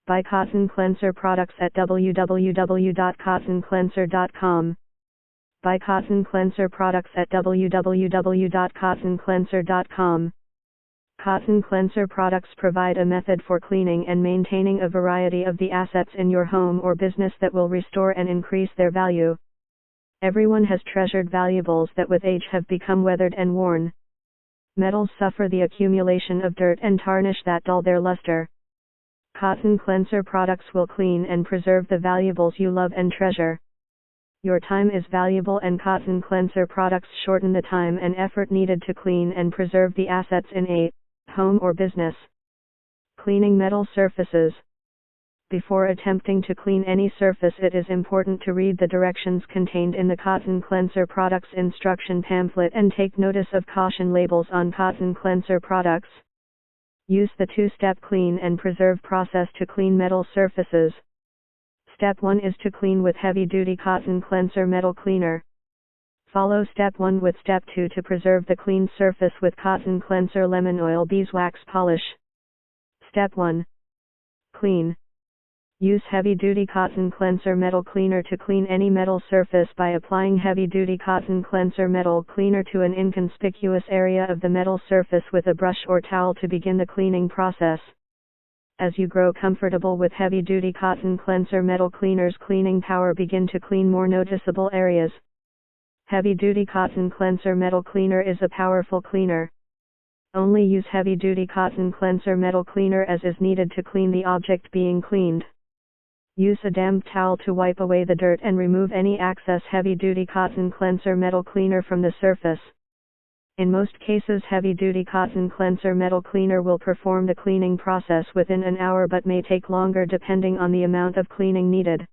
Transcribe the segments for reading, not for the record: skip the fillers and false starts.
Buy Kotton Klenser products at www.kottonklenser.com. Buy Kotton Klenser products at www.kottonklenser.com. Kotton Klenser products provide a method for cleaning and maintaining a variety of the assets in your home or business that will restore and increase their value. Everyone has treasured valuables that with age have become weathered and worn. Metals suffer the accumulation of dirt and tarnish that dull their luster. Kotton Klenser products will clean and preserve the valuables you love and treasure. Your time is valuable and Kotton Klenser products shorten the time and effort needed to clean and preserve the assets in a home or business. Cleaning metal surfaces. Before attempting to clean any surface, it is important to read the directions contained in the Kotton Klenser products instruction pamphlet and take notice of caution labels on Kotton Klenser products. Use the two-step clean and preserve process to clean metal surfaces. Step 1 is to clean with heavy-duty Kotton Klenser metal cleaner. Follow Step 1 with Step 2 to preserve the cleaned surface with Kotton Klenser lemon oil beeswax polish. Step 1. Clean. Use heavy-duty Kotton Klenser metal cleaner to clean any metal surface by applying heavy-duty Kotton Klenser metal cleaner to an inconspicuous area of the metal surface with a brush or towel to begin the cleaning process. As you grow comfortable with heavy-duty Kotton Klenser metal cleaner's cleaning power, begin to clean more noticeable areas. Heavy-duty Kotton Klenser metal cleaner is a powerful cleaner. Only use heavy-duty Kotton Klenser metal cleaner as is needed to clean the object being cleaned. Use a damp towel to wipe away the dirt and remove any excess heavy-duty Kotton Klenser metal cleaner from the surface. In most cases, heavy-duty Kotton Klenser metal cleaner will perform the cleaning process within an hour, but may take longer depending on the amount of cleaning needed.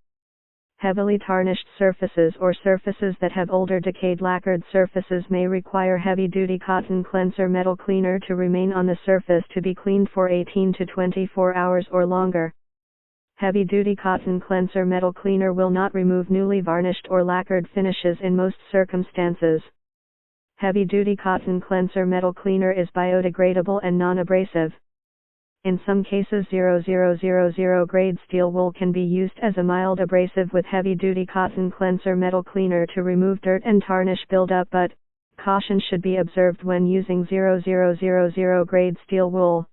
Heavily tarnished surfaces or surfaces that have older decayed lacquered surfaces may require heavy-duty Kotton Klenser metal cleaner to remain on the surface to be cleaned for 18 to 24 hours or longer. Heavy-duty Kotton Klenser metal cleaner will not remove newly varnished or lacquered finishes in most circumstances. Heavy-duty Kotton Klenser metal cleaner is biodegradable and non-abrasive. In some cases 0000 grade steel wool can be used as a mild abrasive with heavy-duty Kotton Klenser metal cleaner to remove dirt and tarnish buildup, but caution should be observed when using 0000 grade steel wool.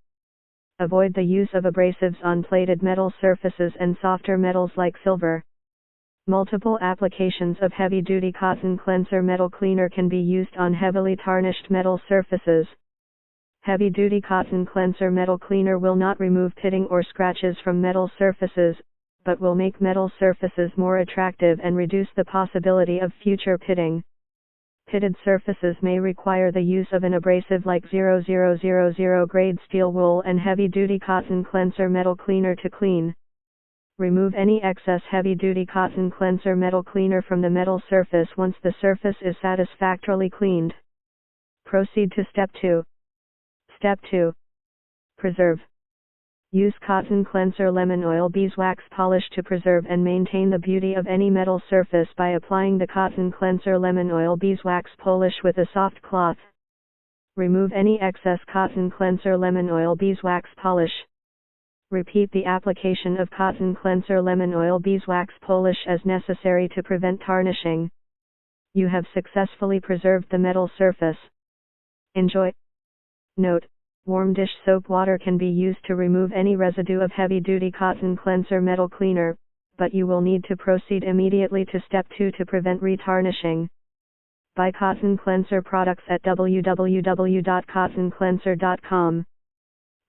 Avoid the use of abrasives on plated metal surfaces and softer metals like silver. Multiple applications of heavy-duty Kotton Klenser metal cleaner can be used on heavily tarnished metal surfaces. Heavy-duty Kotton Klenser metal cleaner will not remove pitting or scratches from metal surfaces, but will make metal surfaces more attractive and reduce the possibility of future pitting. Pitted surfaces may require the use of an abrasive like 0000 grade steel wool and heavy-duty Kotton Klenser metal cleaner to clean. Remove any excess heavy-duty Kotton Klenser metal cleaner from the metal surface once the surface is satisfactorily cleaned. Proceed to Step 2. Step 2. Preserve. Use Kotton Klenser lemon oil beeswax polish to preserve and maintain the beauty of any metal surface by applying the Kotton Klenser lemon oil beeswax polish with a soft cloth. Remove any excess Kotton Klenser lemon oil beeswax polish. Repeat the application of Kotton Klenser lemon oil beeswax polish as necessary to prevent tarnishing. You have successfully preserved the metal surface. Enjoy. Note: warm dish soap water can be used to remove any residue of heavy-duty Kotton Klenser metal cleaner, but you will need to proceed immediately to Step 2 to prevent retarnishing. Buy Kotton Klenser products at www.kottonklenser.com.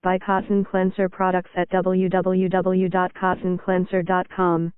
Buy Kotton Klenser products at www.kottonklenser.com.